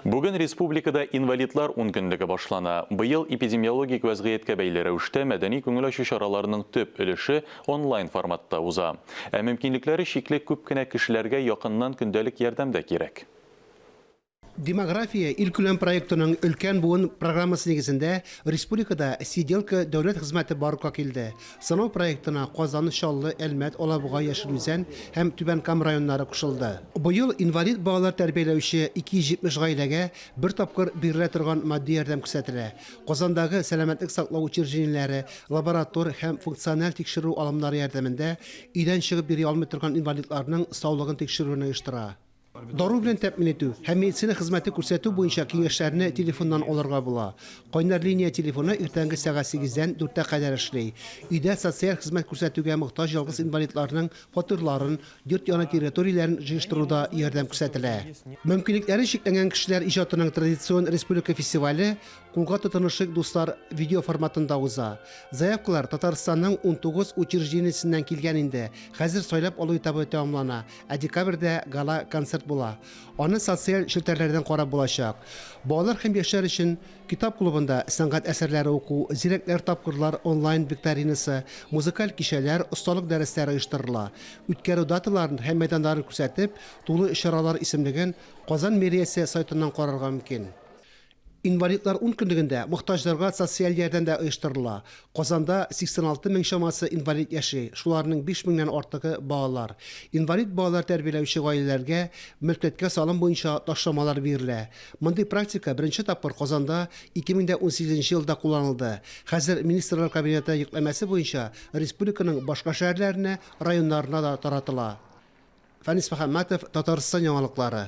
Бүген республикада инвалидлар 10 көндігі башлана. Быйыл эпидемиологик вәзгыятькә бәйле рәвештә мәдәни күңел ачу чараларының төп өлеше онлайн форматта уза. Ә мөмкинлекләре шикле күп кенә кешеләргә якыннан көндәлек ярдәмдә кирәк. Демография илкүләм проектының өлкән буын программасы нигезендә республикада сиделка дәүләт хезмәте барлыкка килде. Сынау проектына Казан, Чаллы, Әлмәт, Алабуга, Яшелүзән һәм Түбән Кама районнары кушылды. Быел инвалид балалар тәрбияләүче 270 гаиләгә бер тапкыр бирелә торган матди ярдәм күрсәтелә. Казандагы сәламәтлек саклау учреждениеләре, лаборатор һәм функциональ тикшерү алымнары ярдәмендә өйдән чыгып бери алмый торган инвалидларның саулыгын тикшерүне оештыра. Дару белән тәэмин итү һәм медицина хезмәте күрсәтү буенча киңәшләрне телефоннан алырга була. Кайнар линия телефоны иртәнге сәгать 8-дән 4-кә кадәр эшли. Өйдә социаль хезмәт күрсәтүгә мохтаҗ ялгыз инвалидларның фатирларын, йорт яна территорияләрен җыештыруда ярдәм күрсәтелә. Мөмкинлекләре чикләнгән кешеләр иҗатының традицион республика фестивале кулга тотынышык дуслар видео форматында уза. Заявкалар Татарстанның 19 учреждениесеннән килгән инде. Хәзер сайлап алу этабы тәмамлана. Декабрьдә гала концерт була. Аны социаль челтәрләрдән карап булачак. Балалар һәм яшьләр өчен китап клубында сәнгать әсәрләре уку, зирәкләр тапкырлар онлайн викторинасы, музыкаль кичәләр, осталык дәресләре оештырыла. Үткәрү даталарын һәм мәйданнарын күрсәтеп, тулы чаралар исемлеген Казан мэриясе сайтыннан карарга мөмкин. Инвалидлар 10 көндегендә мохтаҗларга социаль ярдәм дә оештырыла. Казанда 86 мең чамасы инвалид яши, шуларның 5 меңнән артыгы балалар. Инвалид балалар тәрбияләүче гаиләләргә мөлкәткә салым буенча ташламалар бирелә. Мондый практика беренче тапкыр Казанда 2018 елда кулланылды. Хәзер министрлар кабинеты йөкләмәсе буенча республиканың башка шәһәрләренә, районнарына да таратыла. Фәнис Мөхәммәтов, Татарстан яңалыклары.